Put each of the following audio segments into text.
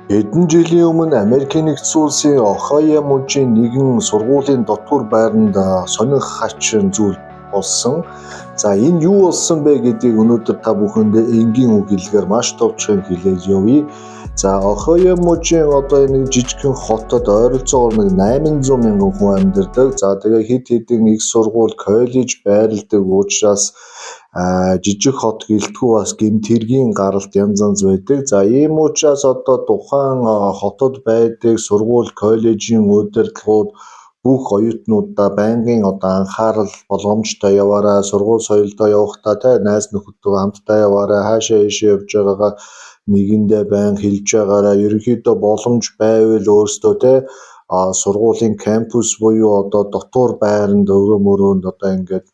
Хэдэн жилийн өмнө Америкийн нэгдсэн улсын Ohio мужийн нэгэн сургуулийн дотуур байранд сонирх хачин зүйл болсон. За энэ юу болсон бэ гэдгийг өнөөдөр та бүхэндээ энгийн үг хэлгээр маш товчхон хэлээд явъя. За Ohio мужийн одоо энэ жижигхэн хотод ойролцоогоор 800 мянган хүн амьдардаг. За тэгээ хэд хэдэн их сургууль, коллеж байрладаг учраас жижиг хот гэлтгүү бас гэмт хэргийн гаралт янз байдаг. За ийм учраас одоо тухайн хотод байдаг сургууль, коллежийн удирдлагууд бүх оюутнуудаа байнгын одоо анхаарал болгоомжтой яваарай, сургууль соёлдоо явахдаа найз нөхөдөө хамтдаа яваарай, хаашаа ийшээ явж байгаагаа нэгэндээ байнга хэлж байгаарай. Ерөнхийдөө боломж байвал өөрсдөө сургуулийн кампус буюу одоо дотуур байранд өрөө мөрөөнд одоо ингээд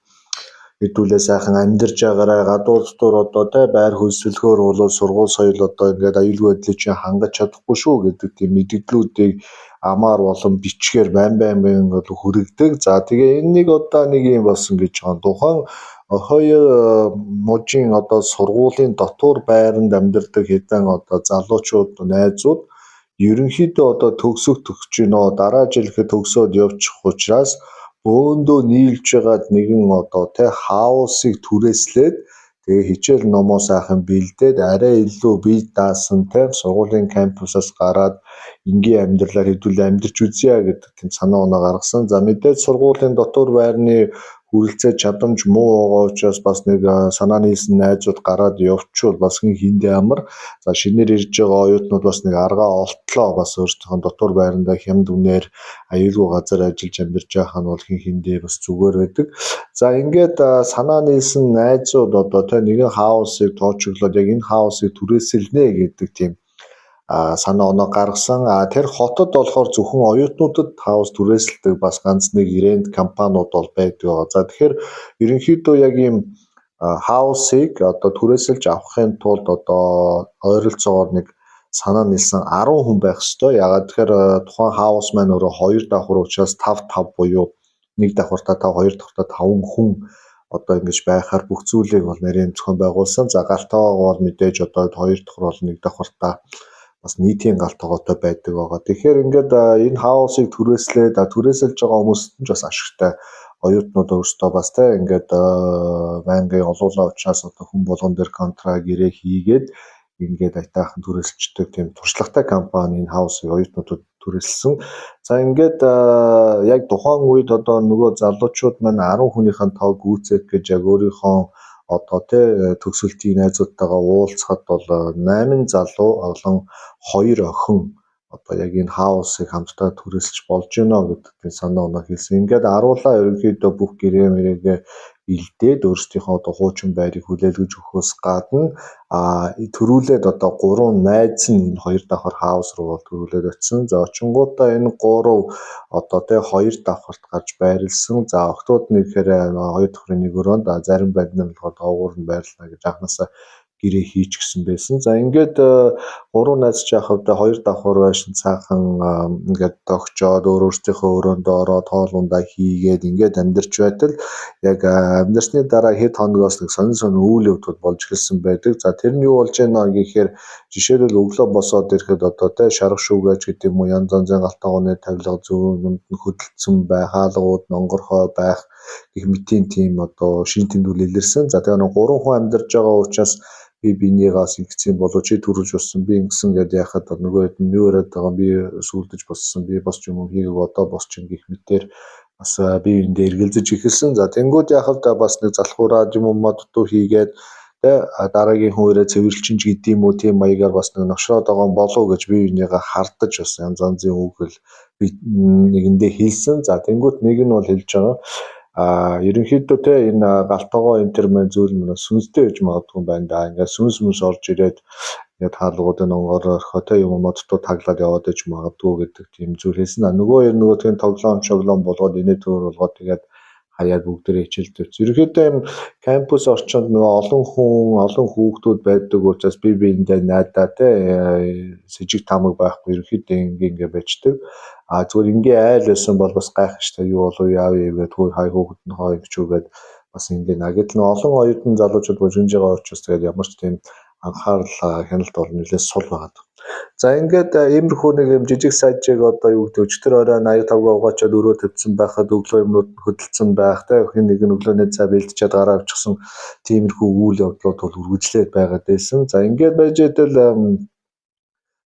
хэдүүлээ сайхан амьдарч байгаарай. Гадуур дотор одоо байр хөлсөлгөөр бол сургууль соёл одоо ингээд аюулгүй байдлыг чинь хангаж чадахгүй шүү гэдэг тийм мэдээллүүдийг амаар болон бичгээр байн хүргэдэг. За тэгээ энэ одоо нэг юм болсон гэж байгаа. Тухайн Ohio мужийн одоо сургуулийн дотуур байранд амьдардаг хэдэн одоо залуучууд, найзууд ерөнхийдөө одоо төгсөх гинөө дараа жил ихэд төгсөөд явчих учраас бөөндөө нийлж байгаад нэгэн одоо хаусыг түрээслээд тэгээ хичээл номоо сайхан бэлдээд арай илүү бие даасан сургуулийн кампусаас гараад энгийн амьдралаар хэдүүлээ амьдарч үзье гэдэг тийм санаа оноо гаргасан. За мэдээж сургуулийн дотуур байрны хүрэлцээ чадамж муу байгаа учраас бас нэг санаа нийлсэн найзууд гараад явчвал бас хиндэ амар. За шинээр ирж байгаа оюутнууд бас нэг аргаа олтлоо бас өөрсдийнхөө дотуур байрандаа хямд үнээр аюулгүй газар ажиллаж амьдарч байх нь бол хиндэ бас зүгээр байдаг. За ингээд санаа нийлсэн найзууд одоо нэгэн хаусыг тоочглоод яг энэ хаусыг түрээсэлнэ гэдэг тийм санаа оноо гаргасан. Тэр хотод болохоор зөвхөн оюутнуудад хаус түрээсэлдэг бас ганц нэг рент компаниуд бол байдаг. За тэгэхээр ерөнхийдөө яг ийм хаусыг одоо түрээсэлж авахын тулд одоо ойролцоогоор нэг санаа нийлсэн 10 хүн байх ёстой. Ягаад тэгэхээр тухайн хаус маань өөрөө 2 давхар учраас 5 буюу 1 давхартаа 5, 2 давхартаа 5 хүн одоо ингэж байхаар бүх зүйлийг бол нарийн зохион байгуулсан. За галтайгаа бол мэдээж одоо 2 давхар бол 1 давхартаа бас нийтийн галтайгаатай байдаг байгаа. Тэгэхээр ингээд энэ хаусыг түрээслээд түрээсэлж байгаа хүмүүст нь бас ашигтай. Оюутнууд өөрсдөө бас ингээд байнгын олуулаа учраас одоо хүн болгон дээр контракт гэрээ хийгээд ингээд айтаахан түрээсэлждэг тийм туршлагатай компани энэ хаусыг оюутнуудад түрээсэлсэн. За ингээд яг тухайн үед одоо нөгөө залуучууд маань 10 хүнийхэн тоог гүйцээх гэж яг өөрийнхөө одоо төгсөлтийн найзуудтайгаа уулзахад бол 8 залуу болон 2 охин одоо яг энэ хаусыг хамтдаа түрээсэлж болж гинэ гэдэг тийм санаа оноо хэлсэн. Ингээд аруулаа ерөнхийдөө бүх гэрээ мэрэгээ илдээд өөрсдийнхөө одоо хуучин байрыг хүлээлгэж өгөхөөс гадна төрүүлээд одоо 3 найз нь энэ 2 давхар хаус руу төрүүлээд очисон. За очингуудаа энэ 3 одоо 2 давхарт гарч байрлсан. За октод нь ихээр 2 давхрын нэг өрөөнд зарим байд нь болохоор доогуур нь байрлана гэж анханасаа гэрээ хийж гисэн байсан. За ингээд 3 найз жаахад 2 давхар байшин цаахан ингээд тогчоод өөрсдийнхөө өрөөндөө ороод хоол ундаа хийгээд ингээд амьдарч байтал яг амьдарсны дараа хэд хоногоос нэг сонин үйл явдлууд болж эхэлсэн байдаг. За тэр нь юу болж байна гэхээр жишээлбэл өглөө босоод ирэхэд одоо шарах шүүгэж гэдэг юм уу янз янзын галтайгооны тавилга зүүн юмд нь хөдөлсөн байх, хаалгууд нонгорхой байх гэх мэтийн тийм одоо шин тэмдгэл илэрсэн. За тэгээ 3 хүн амьдарч байгаа учраас бинийгаас ингэсэн болоо чи төрүүлж боссон би ингэсэн гэдээ яхад нөгөө хэд нь юу яриад байгаа би сүулдэж боссон би босч юм хийгээг одоо босч юм гэх мэтээр бас би эндээ эргэлзэж эхэлсэн. За тэнгууд яхад бас нэг залхуураад юм дутуу хийгээд дараагийн хүн ирээ цэвэрлчин ч гэдэм үү тийм маягаар бас нэг новшроод байгаа болов гэж би энийгээ хардаж бас янз янзын үгэл би нэгэндээ хэлсэн. За тэнгууд нэг нь бол хэлж байгаа ерөнхийдөө энэ галтайгоо энэ төр мэн зүйл мөн сүнстэй гэж магадгүй юм байна да. Ингээд сүнс орж ирээд ингээд хаалгуудын онгоор орхиотой юм модтуу таглаад яваад иж магадгүй гэдэг тийм зүйл хэлсэн. Нөгөө тийм тоглоом болгоод инээ төр болгоод тэгээд хаяад бүгдээрээ хичээлдэж. Ерөнхийдөө юм кампус орчинд нөгөө олон хүүхдүүд байдаг учраас биендээ найдаа сэжиг тамаг байхгүй ерөнхийдөө ингээ байждаг. Зүгээр ингээ айл байсан бол бас гайх штэ юу болов яав гээд хай хүүхэд нь хоо өвчүүгээд бас ингээ нагад нь олон оюутан залуучууд бужинж байгаа учраас тэгээд ямар ч тийм анхаарал хяналт бол нэлээд сул байгаа. За ингээд иймэрхүү нэг юм жижиг сажиг одоо юу гэдэг өчтөр орой 85-гаа угаачаад өрөө тавьсан байхад өглөө юмнууд хөдөлсөн байх те хин нэг нь өглөөний цай бэлдчихэд гараа авчихсан тиймэрхүү үйл явдлууд бол үргэлжлээд байгаад байсан. За ингээд байж идэл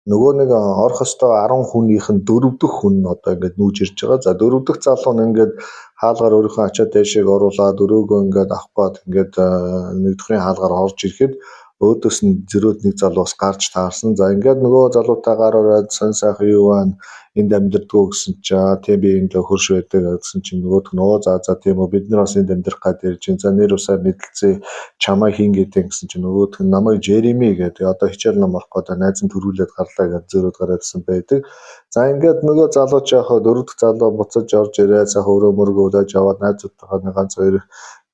нөгөө нэг орох ёстой 10 хүнийх нь 4 дахь хүн нь одоо ингээд нүүж ирж байгаа. За 4 дахь залуу нь ингээд хаалгаар өөрийнхөө ачаа дэшег оруулаад өрөөгөө ингээд авах гээд ингээд нэг дахьын хаалгаар орж ирэхэд өөдөөс нь зөрөөд нэг залуу бас гарч таарсан. За ингээд нөгөө залуутай гар ороод сонь сайхан юу байна? Энд амьдэрдгөө гэсэн чинь тийм би энд хөрш байдаг гэсэн чинь нөгөөх нь за тийм үү бид нар бас энд амьдрах гад ирж байна. За нэр усаа мэдэлцээ чамаа хин гэдэг гэсэн чинь нөгөөх нь намайг Жереми гэдэг одоо хичээл ном орох гэдэг найз нь төрүүлээд гарлаа гэж зөрөөд гараадсан байдаг. За ингээд нөгөө залуу ч яхаа дөрөв дэх залуу буцаж орж ирээ сайхан өрөө мөргөө удаж аваад найзуудтайгаа ганц хоёр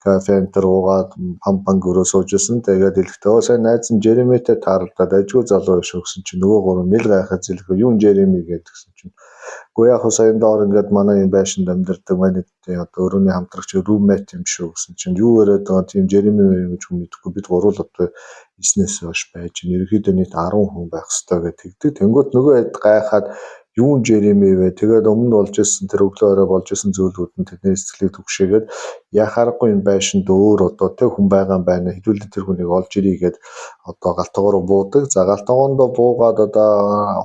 кафе энтер уугаад пампанг өрөө суужсэн. Тэгээд хэлэхдээ сайн найз нь Жеремитэй тааралдаад ажгүй залуу биш өгсөн чинь нөгөө гурав мэл гайхаад зэлхөө юу Жереми гэдгсэн чинь үгүй яг саяхан доор ингээд манай энэ байшинд амьдардаг манай одоо өрөөний хамтрагч roommate юм шүү гэсэн чинь юу яриад байгаа тийм Жереми гэж хүн мэдэхгүй бид гурвал одоо 9-ээс хойш байж байна. Ерөнхийдөө нийт 10 хүн байх хэрэгтэй гэж тэгдэг. Тэнгүүт нөгөө хэд гайхаад юу Жереми вэ? Тэгээд өмнө болж исэн тэр өглөө орой болж исэн зүйлүүд нь тэдний сэтгэлийг түгшээгээд яхаарахгүй энэ байшинд өөр одоо тэг хүн байгаа юм байна. Хэдүүлээ тэр хүнийг олж ирийгээд одоо галтгоор буудаг. За галтгоондоо буугаад одоо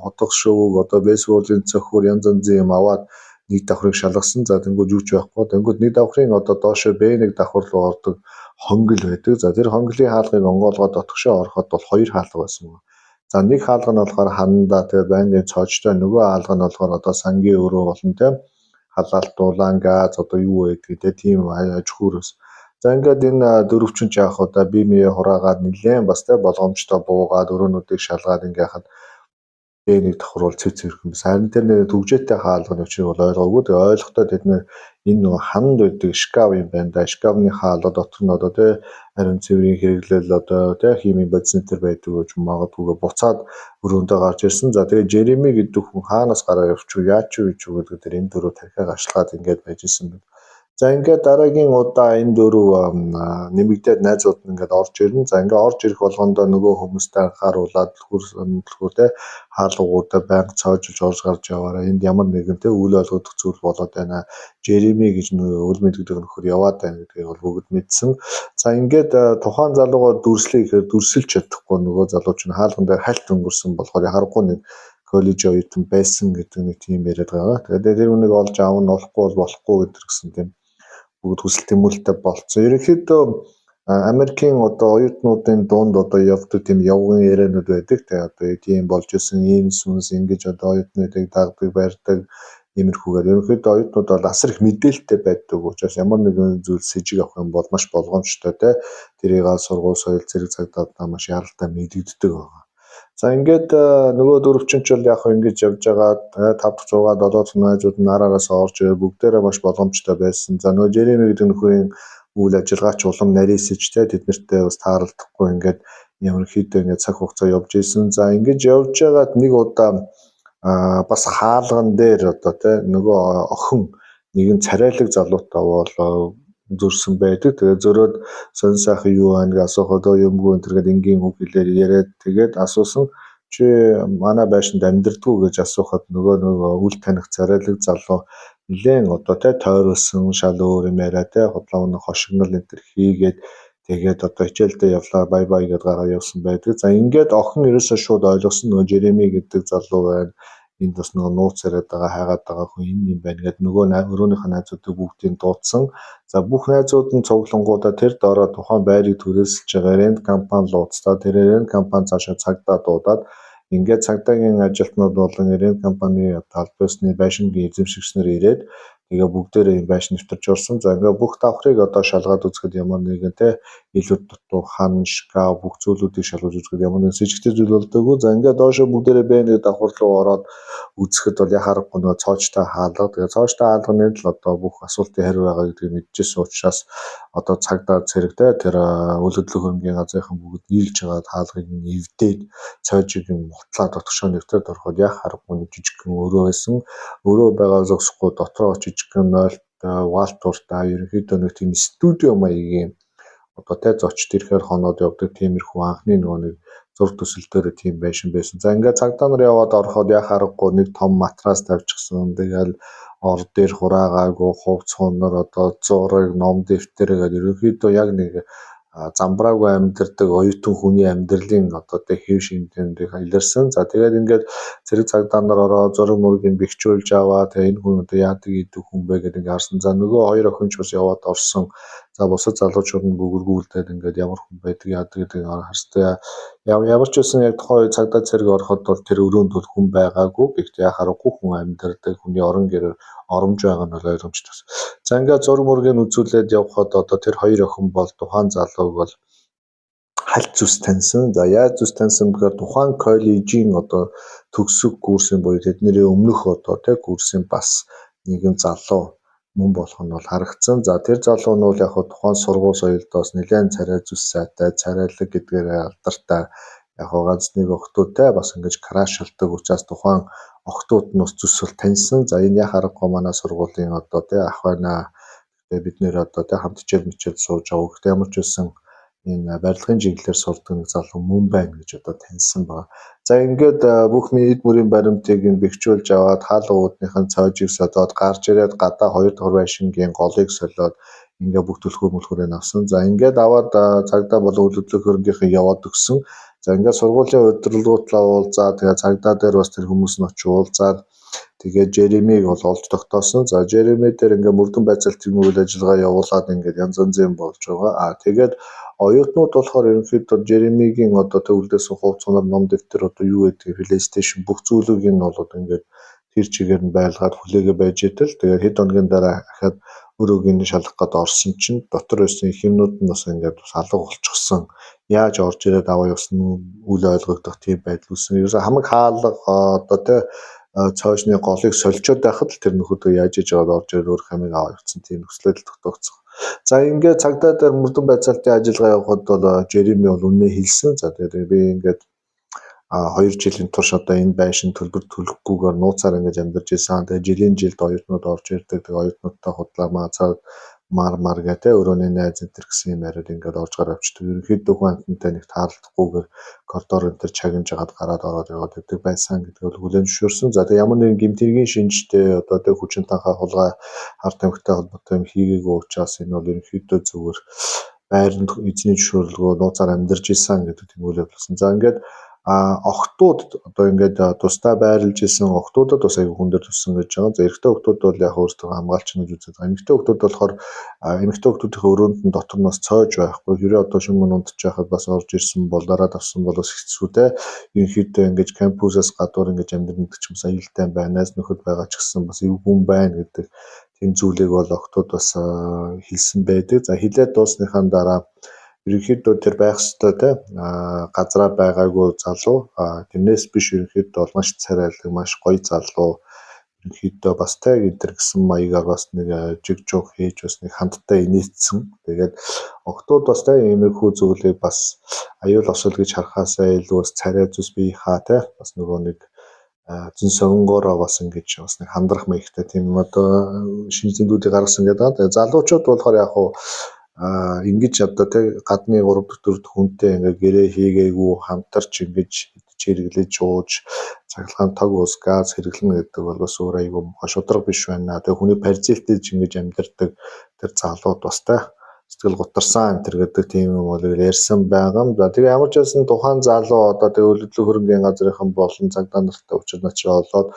хотгос шөвөг одоо бейсболын цохиур янз янзын юм аваад нэг давхрыг шалгасан. За тэнгууд юу ч байхгүй. Тэнгууд нэг давхрын одоо доошоо Б1 давхар руу ордог хонгил байдаг. За тэр хонглын хаалгыг онгоолгоод дотгошоо ороход бол 2 хаалга байсан юм. За нэг хаалга нь болохоор хананда тэгээд байнгын цоочтой нөгөө хаалга нь болохоор одоо сангийн өрөө болон тийм халаалт дулаан газ одоо юу гэдэг те тийм аж хөрөөс. За ингээд энэ дөрвчин ч яах удаа би мие хураагаад нилээн бас те болгоомжтой буугаад өрөөнүүдийг шалгаад ингээ хахад нэг давхар бол цэв цэвэрхэн бас харин тэр нэг төгжээтэй хаалганы учрыг бол ойлгоогүй. Тэгээ ойлгохдоо тэд нэр энэ нөгөө ханд байдаг шкаф юм байна да. Шкафны хаалга дотор нь одоо тий харин цэврийн хэрэглэл одоо тий химийн бодиснтер байдаг гэж магадгүй буцаад өрөөндөө гарч ирсэн. За тэгээ Жереми гэдэг хүн хаанаас гараа явчих вэ? Яаж ч юу гэдэг тэр энэ дөрөв тархиаг ашлаад ингээд байж исэн байна. За ингээд дараагийн удаа энэ дөрөв нэмэгдээд найзууд нь ингээд орж ирнэ. За ингээд орж ирэх болгондоо нөгөө хүмүүстэй анхааруулад хөрсөлтгөө те хаалгуудаа байнга цоожиж орж гарч яваараа энд ямар нэгэн те үйл ойлгох зүйл болоод байна. Жереми гэж нөгөө үл мэддэг нөхөр яваад байна гэдгийг бол бүгд мэдсэн. За ингээд тухайн залуугаа дүрслэе гэхээр дүрсэлж чадахгүй нөгөө залуу чинь хаалган дээр хальт өнгөрсөн болохоор харахгүй нэг коллеж оюутан байсан гэдэг нэг тийм яриад байгаа. Тэгээд тэр хүнийг олж аав нь болохгүй бол болохгүй гэдэг гэсэн тийм бүгд хүсэл тэмүүлэлтэй болцсон. Ерөнхийдөө Америкийн одоо оюутнуудын дунд одоо явдаг тийм явган яриануд байдаг. Тэгээ одоо тийм болж исэн ийм сүнс ингэж одоо оюутнуудыг дагдаг барьдаг иймэрхүүгээр ерөнхийдөө оюутнууд бол асар их мэдээлэлтэй байдаг учраас ямар нэгэн зүйл сэжиг авах юм бол маш болгоомжтой те тэрийг сургууль соёл зэрэг цагдаа маш яралтай мэдэгддэг байгаа. За ингээд нөгөө дөрвчин ч бол яг хөө ингэж явж байгаа 5 дахь 6 7 дахь найзууд нараараас орж ирээ бүгдээрээ маш боломжтой байсан. За нөгөө Жереми гэдэг нөхрийн үйл ажиллагаач улам нарийсэж те тэднэртэй бас тааралдахгүй ингээд ерөнхийдөө ингээд цаг хугацаа явж исэн. За ингэж явж байгаад нэг удаа бас хаалган дээр одоо те нөгөө охин нэгэн царайлаг залуутай бол зөрсөн байдаг. Тэгээд зөрөөд сонь сайхан юу байна гэж асуухад юмгүй энэ төргээд энгийн үг хэлээр яриад тэгээд асуусан чи манай байшинд амьдэрдгүү гэж асуухад нөгөө үл таних царайлаг залуу нэлээд одоо те тойруулсан шал өөр юм яриа те хотлоо нэг хошигнол энэ төр хийгээд тэгээд одоо хичээлдээ явлаа бай бай гэдээ гараад явсан байдаг. За ингээд охин ерөөсөө шууд ойлгосон нөгөө Жереми гэдэг залуу байна. Энд бас нөгөө нууц яриад байгаа хайгаад байгаа хүн энэ юм байна гэдэг нөгөө өрөөнийхөө найзуудыг бүгдийг дуудсан. За бүх найзууд нь цуглангуудаа тэр дороо тухайн байрыг түрээсэлж байгаа рент компани лууцтаа тэр рент компани цаашаа цагдаа дуудаад ингээд цагдаагийн ажилтнууд болон рент компани талбайсны байшингийн эзэмшигчнэр ирээд тэгээ бүгдээрээ энэ байшин нэвтэрч орсон. За ингээд бүх давхрыг одоо шалгаад үзэхэд ямар нэгэн те илүү дутуу хан шкаф бүх зүйлүүдийг шалгаж үзэхэд ямар нэгэн сэжигтэй зүйл болдоггүй. За ингээд доошоо бүгдээрээ Б1 давхар руу ороод үзэхэд бол яхаарахгүй нөгөө цоочтой хаалга. Тэгээ цоочтой хаалганы л одоо бүх асуултын хариу байгаа гэдгийг мэдчихсэн учраас одоо цагдаа зэрэгтэй тэр үйл хөдлөх хөрөнгөний газрынхан бүгд нийлж байгаа хаалгыг нэвдээд цоожиг юм утлаа дотгошоо нэвтрээд ороход яхаарахгүй жижигхэн өрөө байсан. Өрөө байгаа зогсохгүй дотроо жижигхэн нойлт валтуртай ерөнхийдөө нэг тийм студио маягийн одоо тэ зочд ирэхээр хоноод явдаг тиймэрхүү анхны нөгөө нэг зураг төсөлтөөрөө тийм байшин байсан. За ингээд цагдаа нар яваад ороход яхаа аргагүй нэг том матрас тавьчихсан. Тэгэл ор дээр хураагаагүй хувц хонор одоо зураг, ном дэвтэр гэдэг ерөнхийдөө яг нэг замбраагүй амьдардаг оюутан хүний амьдралын одоо тэг хэв шинжээндээ илэрсэн. За тэгээд ингээд зэрэг цагдаа нар ороод зураг мөргийг бэхжүүлж аваа. Тэгээ энэ хүн одоо яадаг идэг хүн бэ гэдэг ингээд харсан. За нөгөө хоёр охин ч бас яваад орсон. За бусад залуучууд нь бүгэргүүлдээд ингээд ямар хүн байдаг яадаг гэдэг харстай. Ямар ч байсан яг тухайн цагдаа зэрэг ороход бол тэр өрөөнд бол хүн байгаагүй. Гэхдээ яхаа аргагүй хүн амьдардаг, хүний орон гэрээр оромж байгаа нь бол ойлгомжтой. За ингээд зураг мөргийг үзүүлээд явхад одоо тэр хоёр охин бол тухайн залууг бол хальт зүс таньсан. За яаж зүс таньсан гэхээр тухайн коллежийн одоо төгсөг курсын буюу тэдний өмнөх одоо тэг курсын бас нэгэн залуу мөн болох нь бол харагдсан. За тэр залуу нь бол яг тухайн сургууль соёлдоос нэлээд царай зүс сайтай, царайлаг гэдгээр алдартай яг ганц нэг охтуудтай бас ингэж крашилдаг учраас тухайн охтууд нь бас зүсэл таньсан. За энэ яг аргагүй манай сургуулийн одоо тий ах байна. Тэгээ бид нэр одоо тий хамт хичээл сууж байгаа. Гэхдээ ямар ч байсан энэ барилгын чиглэлээр сурдаг нэг залуу мөн байна гэж одоо таньсан байна. За ингээд бүх эд мөрийн баримтыг нь бэхжүүлж аваад хаал уудныхын цоожийг содоод гарч ирээд гадаа 2 дугаар байшингийн голыг солиод ингээд бүх төлхөө мөлхөрөө авсан. За ингээд аваад цагдаа болон үйл хөдлөлтөөрийнхээ яваад өгсөн. За ингээд сургуулийн удирдлагуутлаа уулзаа тэгээ цагдаа дээр бас тэр хүмүүс нь очиж уулзаад тэгээд Жеремиг бол олж тогтоосон. За Жереми дээр ингээд мөрдөн байцаалтын үйл ажиллагаа явуулаад ингээд янз янзын болж байгаа. Тэгээд оюутнууд болохоор ерөнхийдөө Жеремигийн одоо төвлөсөн хувц сонор ном дэвтэр одоо юу гэдэг PlayStation бүх зүйлийг нь бол ингээд тэр чигээр нь байлгаад хүлээгээ байж итэл тэгээд хэд хоногийн дараа ахаад өрөөгийн шалгах гээд орсон чинь дотор байсан их юмнууд нь бас ингээд бас алга болчихсон. Яаж орж ирээд аваа явсан үл ойлгогдох тийм байдал үүссэн. Ерөөсөө хамаг хаалга одоо тэ цоошны голыг сольчод байхад тэр нөхөдөө яаж иж аваад орж ирээд өөр хамиг аваа явсан тийм нөхцөлөд тогтоогцсон. За ингээд цагдаа дээр мөрдөн байцаалтын ажиллагаа явахад бол Жереми бол үнэ хэлсэн. За тэгээд би ингээд 2 жилийн турш одоо энэ байшин төлбөр төлөхгүйгээр нууцаар ингэж амьдарч ирсэн. Тэгээд жилийн жилд оюутнууд орж ирдэг. Тэгээд оюутнуудтай худлаа цаад мар гэдэг өрөөний найз энэ гэсэн юм яриад ингээд орж гараад авчдаг. Ерөнхийдөө хүн амьтантай нэг таарлахгүйгээр коридор энэ чагнаж хагаад гараад ороод яваад байдаг байсан гэдгийг бол хүлээн зөвшөөрсөн. За тэгээд ямар нэгэн гэмтэргийн шинжтэй одоо тэг хүчин танхаа хулгай хар тамхитай холбоотой юм хийгээгүй учраас энэ бол ерөнхийдөө зүгээр байранд эзний зөвшөөрлөгөө нууцаар амьдарч исэн гэдэг тийм үйл явдал. За ингээд охтууд одоо ингээд тусдаа байрлаж исэн охтуудад бас аягүй хүн дээр төссөн гэж байгаа. За эрэгтэй охтууд бол яг өөрсдөө хамгаалч гэж үздэг. Эмэгтэй охтууд болохоор эмэгтэй охтуудын өрөөнд нь дотор нь бас цоож байхгүй. Хэрэг одоо шүмэн унтж байхад бас орж ирсэн бол дараад авсан бол бас хэцүү те. Ерөнхийдөө ингээд кампусаас гадуур ингээд амьдрэх ч юм аюултай байна. Найз нөхөд байгаа ч гэсэн бас эв хүн байна гэдэг тийм зүйлийг бол охтууд бас хэлсэн байдаг. За хэлээд дуусныхаа дараа ерөнхийдөө тэр байх ёстой те газраа байгаагүй залуу тэрнээс биш ерөнхийдөө бол маш царайлаг маш гоё залуу ерөнхийдөө бас те энэ гэсэн маягаар бас нэг жиг жог хийж бас нэг хамтдаа инээдсэн. Тэгээд охтууд бас те иймэрхүү зүйлийг бас аюул осол гэж харахаасаа илүү бас царай зүс бие хаа те бас нөгөө нэг зэн сонгоороо бас ингэж бас нэг хандрах маягтай тийм одоо шинж тэмдгүүдийг гаргасан гэдэг. Тэгээд залуучууд болохоор яг хуу ингэж одоо тэг гадны 3 4 хүнтэй ингээ гэрээ хийгээгүй хамтарч ингэж чиргэлж ууж цахилгаан тог ус газ хэрэглэнэ гэдэг бол бас өөр аюул шудраг биш байна. Тэг хүний паразиттэй ингэж амьдардаг тэр залууд бас та сэтгэл гутарсан энэ гэдэг тийм юм бол ярьсан байгаа. За тэгээ ямар ч байсан тухайн залуу одоо тэг үйлдвэрлэл хөрөнгөний газрынхан болон цагдаа нартай учир начраа олоод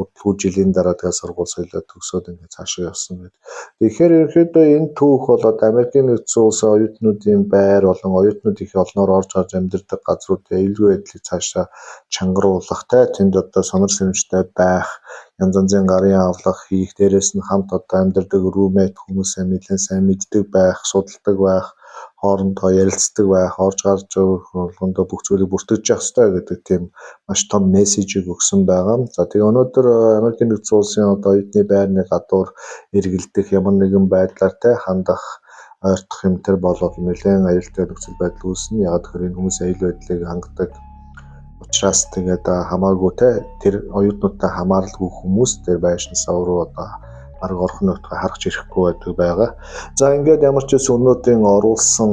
удалгүй жилийн дараа тэгээ сургууль соёлоо төгсөөд ингээд цаашаа явсан гэдэг. Тэгэхээр ерөнхийдөө энэ түүх бол одоо Америкийн нэгдсэн улсын оюутнуудын байр болон оюутнууд их олноор орж гарч амьдардаг газруудын аюулгүй байдлыг цаашаа чангаруулах тэнд одоо сонор сэрэмжтэй байх, янз янзын гарын авлага хийх, дээрээс нь хамт одоо амьдардаг румейт хүмүүсээ нэлээд сайн мэддэг байх, судалдаг байх, хоорондоо ярилцдаг байх, орж гарч болгондоо бүх зүйлийг бүртгэж явах хэрэгтэй гэдэг тийм маш том мессежийг өгсөн байгаа. За тэгээ өнөөдөр Америкийн нэгдсэн улсын одоо оюутны байрны гадуур эргэлдэх ямар нэгэн байдлаар те хандах ойртох юм тэр болов нэлээд аюултай нөхцөл байдал үүснэ. Яг тэгэхээр энэ хүмүүс аюул байдлыг хангадаг учраас тэгээд хамаагүй те тэр оюутнуудтай хамааралгүй хүмүүс тэр байшин сав руу одоо бараг орхон нутгаа харж ирэхгүй байдаг байгаа. За ингээд ямар ч үс өнөөдрийн оруулсан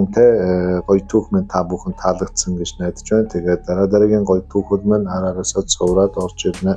гоё түүх минь та бүхэн таалагдсан гэж найдаж байна. Тэгээд дараа дараагийн гоё түүхүүд минь араараасаа цувраад орж ирнэ.